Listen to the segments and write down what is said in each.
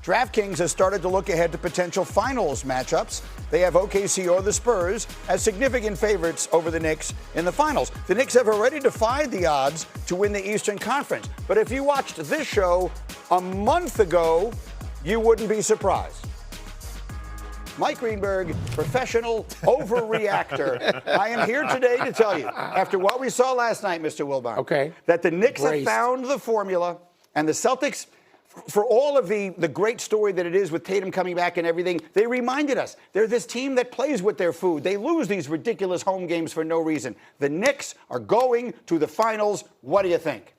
DraftKings has started to look ahead to potential finals matchups. They have OKC or the Spurs as significant favorites over the Knicks in the finals. The Knicks have already defied the odds to win the Eastern Conference. But if you watched this show a month ago, you wouldn't be surprised. Mike Greenberg, professional overreactor. I am here today to tell you, after what we saw last night, Mr. Wilbon, that the Knicks have found the formula, and the Celtics, for all of the great story that it is with Tatum coming back and everything, they reminded us they're this team that plays with their food. They lose these ridiculous home games for no reason. The Knicks are going to the finals. What do you think?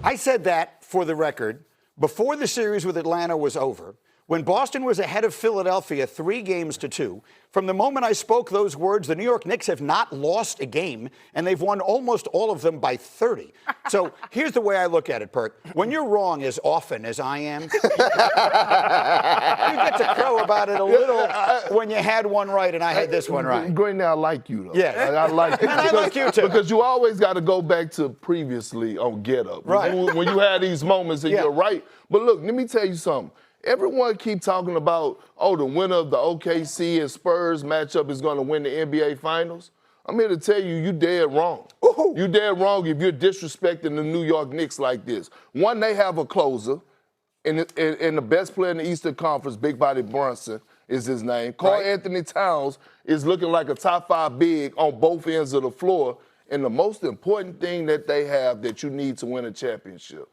I said that, for the record, before the series with Atlanta was over, when Boston was ahead of Philadelphia 3-2. From the moment I spoke those words, the New York Knicks have not lost a game, and they've won almost all of them by 30. So here's the way I look at it, Perk. When you're wrong as often as I am, you get to crow about it a little when you had one right and I had this one right. Great, now I like you, though. Yeah. I like you. And I like you, too. Because you always got to go back to previously on Get Up. Right. When you had these moments and you're right. But look, let me tell you something. Everyone keep talking about, the winner of the OKC and Spurs matchup is going to win the NBA Finals. I'm here to tell you, you dead wrong. Ooh. You dead wrong if you're disrespecting the New York Knicks like this. One, they have a closer, and the best player in the Eastern Conference, Big Body Brunson is his name. Karl Anthony Towns is looking like a top 5 big on both ends of the floor. And the most important thing that they have that you need to win a championship,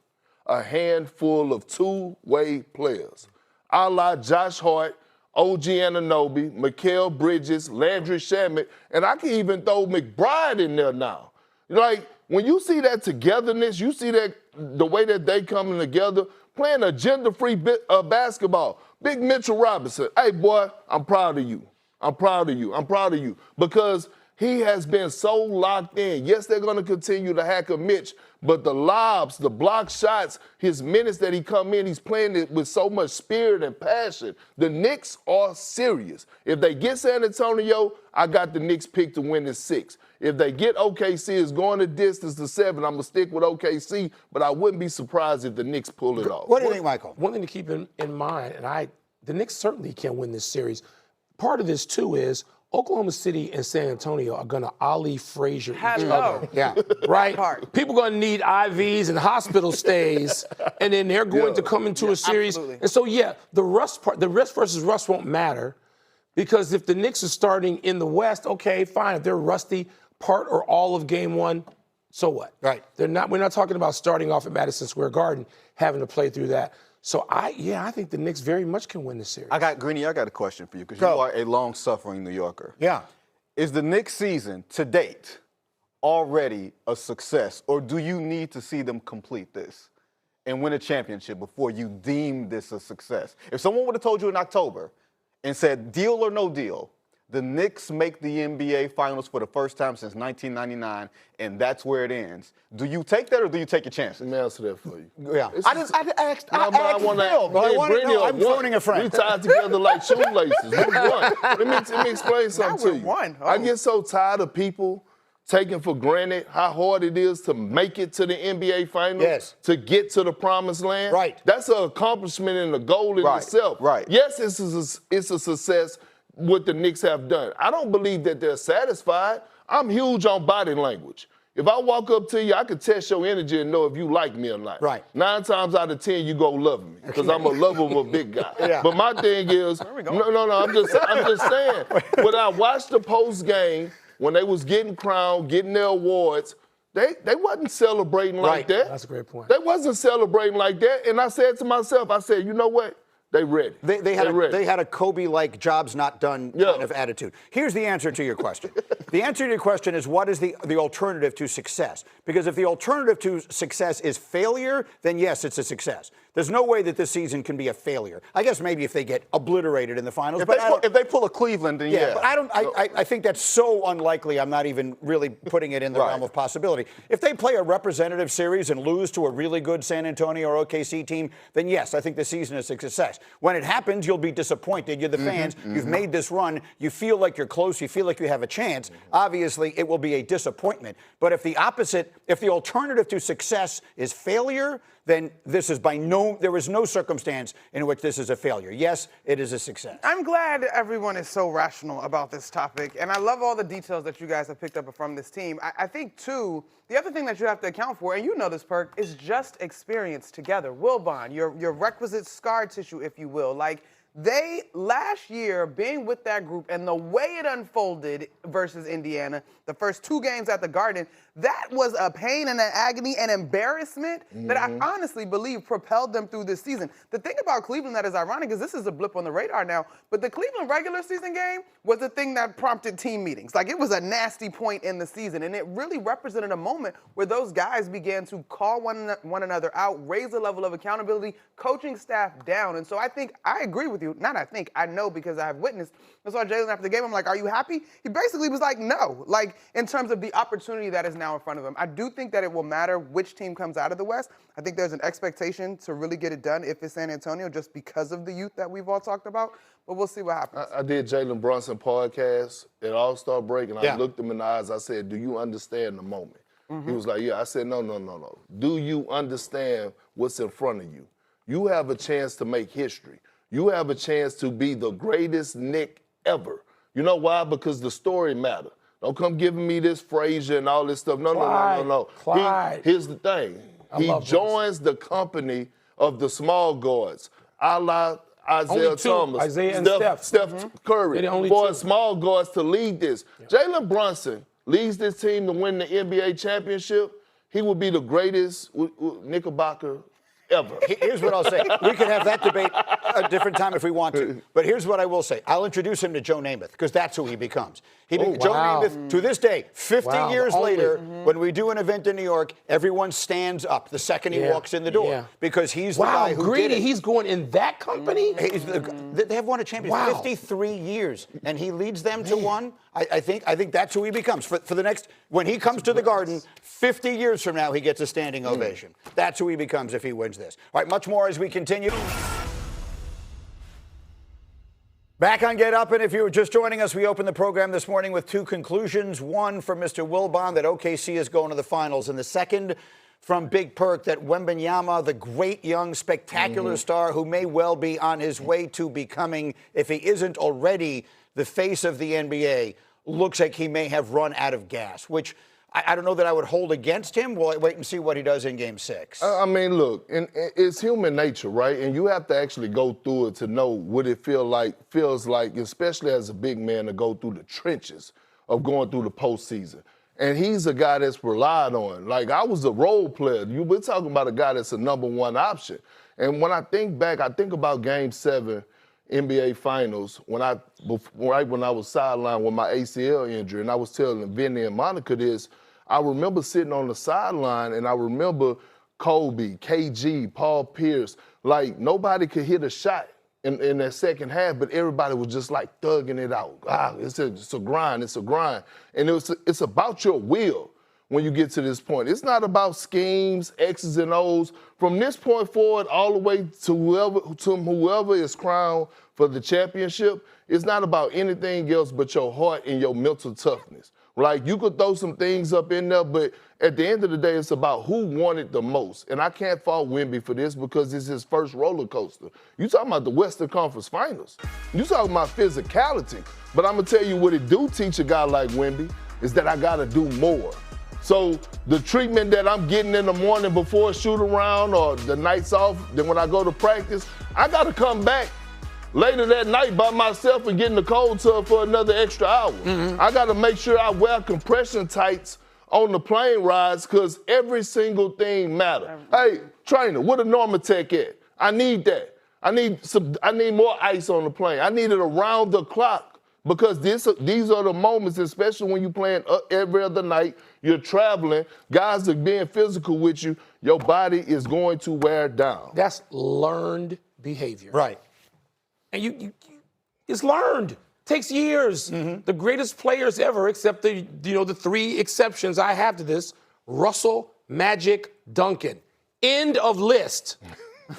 a handful of two-way players, a la Josh Hart, OG Anunoby, Mikal Bridges, Landry Shamet, and I can even throw McBride in there now. Like, when you see that togetherness, you see that the way that they coming together, playing a gender-free basketball. Big Mitchell Robinson, hey, boy, I'm proud of you. I'm proud of you. I'm proud of you. Because he has been so locked in. Yes, they're going to continue to hack a Mitch, but the lobs, the block shots, his minutes that he come in, he's playing it with so much spirit and passion. The Knicks are serious. If they get San Antonio, I got the Knicks picked to win in 6. If they get OKC, it's going the distance to 7. I'm going to stick with OKC, but I wouldn't be surprised if the Knicks pull it off. What do you think, Michael? One thing to keep in mind, and the Knicks certainly can win this series. Part of this, too, is Oklahoma City and San Antonio are going to Ali Frazier each other. Yeah. Right? People are going to need IVs and hospital stays, and then they're going to come into a series. Absolutely. And so, the rust versus rust won't matter, because if the Knicks are starting in the West, okay, fine. If they're rusty part or all of game 1, so what? Right. We're not talking about starting off at Madison Square Garden, having to play through that. So, I think the Knicks very much can win this series. Greeny, I got a question for you, because you are a long-suffering New Yorker. Yeah. Is the Knicks season, to date, already a success, or do you need to see them complete this and win a championship before you deem this a success? If someone would have told you in October and said, deal or no deal, the Knicks make the NBA Finals for the first time since 1999, and that's where it ends. Do you take that, or do you take your chances? Let me answer that for you. Yeah. I'm phoning a friend. We tied together like shoelaces. We won. Let me explain something to you. I get so tired of people taking for granted how hard it is to make it to the NBA Finals, to get to the promised land. Right. That's an accomplishment and a goal in itself. Right. Yes, it's a success what the Knicks have done. I don't believe that they're satisfied. I'm huge on body language. If I walk up to you, I can test your energy and know if you like me or not. Right. 9 times out of 10, you go love me, because I'm a lovable big guy. But my thing is, I'm just saying, when I watched the post game, when they was getting crowned, getting their awards, they wasn't celebrating like that. That's a great point. They wasn't celebrating like that. And I said to myself, you know what? They ready. They had a Kobe-like job's not done kind of attitude. Here's the answer to your question. The answer to your question is, what is the alternative to success? Because if the alternative to success is failure, then yes, it's a success. There's no way that this season can be a failure. I guess maybe if they get obliterated in the finals. If they pull a Cleveland, then but I think that's so unlikely, I'm not even really putting it in the realm of possibility. If they play a representative series and lose to a really good San Antonio or OKC team, then yes, I think the season is a success. When it happens, you'll be disappointed. You're the fans. You've made this run. You feel like you're close. You feel like you have a chance. Obviously, it will be a disappointment. But if the alternative to success is failure, then this is there is no circumstance in which this is a failure. Yes, it is a success. I'm glad everyone is so rational about this topic, and I love all the details that you guys have picked up from this team. I think, too, the other thing that you have to account for, and you know this, Perk, is just experience together. Wilbon, your requisite scar tissue, if you will. Like, they, last year, being with that group and the way it unfolded versus Indiana, the first 2 games at the Garden, that was a pain and an agony and embarrassment that I honestly believe propelled them through this season. The thing about Cleveland that is ironic is this is a blip on the radar now, but the Cleveland regular season game was the thing that prompted team meetings. Like, it was a nasty point in the season, and it really represented a moment where those guys began to call one another out, raise the level of accountability, coaching staff down. And so I agree with you. Not I think, I know because I have witnessed. I saw Jalen after the game. I'm like, are you happy? He basically was like, no. Like, in terms of the opportunity that is now in front of him. I do think that it will matter which team comes out of the West. I think there's an expectation to really get it done if it's San Antonio, just because of the youth that we've all talked about. But we'll see what happens. I did Jalen Brunson podcast at All-Star break, and I looked him in the eyes. I said, do you understand the moment? He was like, yeah. I said, no. Do you understand what's in front of you? You have a chance to make history. You have a chance to be the greatest Knick ever. You know why? Because the story matters. Don't come giving me this Frazier and all this stuff. No. Clyde. Here's the thing. He joins the company of the small guards, a la Isaiah Thomas, Isaiah and Steph Curry. For small guards to lead this. Jalen Brunson leads this team to win the NBA championship. He would be the greatest Knickerbocker ever. Here's what I'll say. We can have that debate a different time if we want to. But here's what I will say. I'll introduce him to Joe Namath, because that's who he becomes. Joe Namath, to this day, 50 years later, when we do an event in New York, everyone stands up the second he walks in the door. Because he's the guy who did it. He's going in that company? They have won a championship 53 years, and he leads them to one. I think that's who he becomes. For the next, when he comes to the Garden, 50 years from now, he gets a standing ovation. That's who he becomes if he wins this. All right, much more as we continue. Back on Get Up, and if you were just joining us, we opened the program this morning with 2 conclusions. One from Mr. Wilbon, that OKC is going to the finals, and the second from Big Perk, that Wembanyama, the great young spectacular star who may well be on his way to becoming, if he isn't already, the face of the NBA, looks like he may have run out of gas, which I don't know that I would hold against him. We'll wait and see what he does in Game 6. I mean, look, it's human nature, right? And you have to actually go through it to know what it feels like, especially as a big man, to go through the trenches of going through the postseason. And he's a guy that's relied on. Like, I was a role player. We're talking about a guy that's a #1 option. And when I think back, I think about Game 7 NBA Finals right when I was sidelined with my ACL injury, and I was telling Vinny and Monica this. I remember sitting on the sideline, and I remember Kobe, KG, Paul Pierce, like nobody could hit a shot in that second half, but everybody was just like thugging it out. It's a grind, and it's about your will. When you get to this point, it's not about schemes, X's and O's. From this point forward, all the way to whoever is crowned for the championship, it's not about anything else but your heart and your mental toughness. Like, you could throw some things up in there, but at the end of the day, it's about who won it the most. And I can't fault Wemby for this because it's his first roller coaster. You talking about the Western Conference Finals. You talking about physicality. But I'm going to tell you what it do teach a guy like Wemby is that I got to do more. So the treatment that I'm getting in the morning before a shoot around or the nights off, then when I go to practice, I got to come back later that night by myself and get in the cold tub for another extra hour. I got to make sure I wear compression tights on the plane rides because every single thing matters. Hey, trainer, what a Normatec at? I need that. I need more ice on the plane. I need it around the clock. Because these are the moments, especially when you're playing every other night, you're traveling, guys are being physical with you, your body is going to wear down. That's learned behavior. Right. And it's learned. Takes years. The greatest players ever, except the 3 exceptions I have to this: Russell, Magic, Duncan. End of list.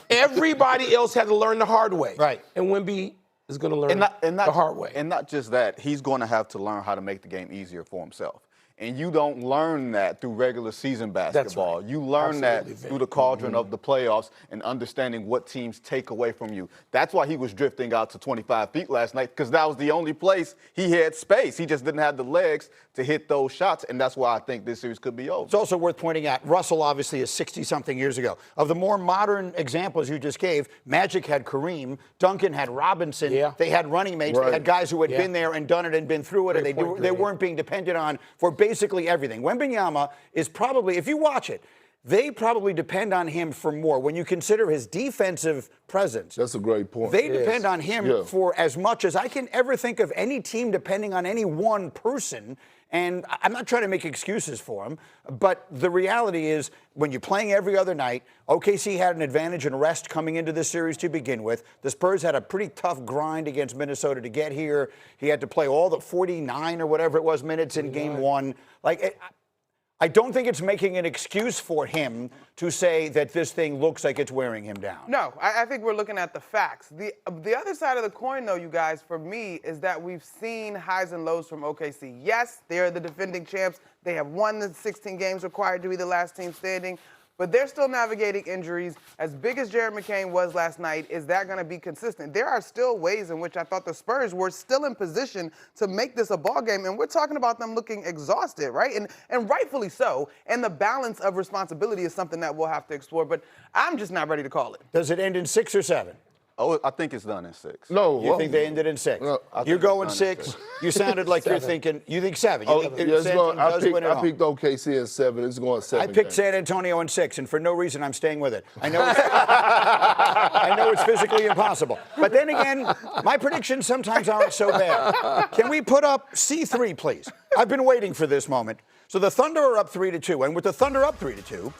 Everybody else had to learn the hard way. Right. And Wemby is going to learn the hard way. And not just that, he's going to have to learn how to make the game easier for himself. And you don't learn that through regular season basketball. right. You learn that Absolutely, through the cauldron of the playoffs and understanding what teams take away from you. That's why he was drifting out to 25 feet last night, because that was the only place he had space. He just didn't have the legs to hit those shots, and that's why I think this series could be over. It's also worth pointing out, Russell obviously is 60-something years ago. Of the more modern examples you just gave, Magic had Kareem, Duncan had Robinson. Yeah. They had running mates. They had guys who had been there and done it and been through it, and they weren't being depended on for basically everything. Wembanyama is probably, if you watch it, they probably depend on him for more. When you consider his defensive presence, That's a great point. they depend on him for as much as I can ever think of any team depending on any one person. And I'm not trying to make excuses for him, but the reality is when you're playing every other night, OKC had an advantage in rest coming into this series to begin with. The Spurs had a pretty tough grind against Minnesota to get here. He had to play all the 49 or whatever it was minutes in game one. I don't think it's making an excuse for him to say that this thing looks like it's wearing him down. No, I think we're looking at the facts. The other side of the coin, though, you guys, for me, is that we've seen highs and lows from OKC. Yes, they're the defending champs. They have won the 16 games required to be the last team standing. But they're still navigating injuries. As big as Jared McCain was last night, is that going to be consistent? There are still ways in which I thought the Spurs were still in position to make this a ball game, and we're talking about them looking exhausted, right? And rightfully so. And the balance of responsibility is something that we'll have to explore, but I'm just not ready to call it. Does it end in 6 or 7? Oh, I think it's done in 6. No. You think they ended in 6? No, you're going 6. You sounded like you're thinking, you think 7. You think San Antonio does win it I all. picked OKC in 7. It's going 7. I picked San Antonio in 6, and for no reason I'm staying with it. I know I know it's physically impossible. But then again, my predictions sometimes aren't so bad. Can we put up C3, please? I've been waiting for this moment. So the Thunder are up 3-2, and with the Thunder up 3-2,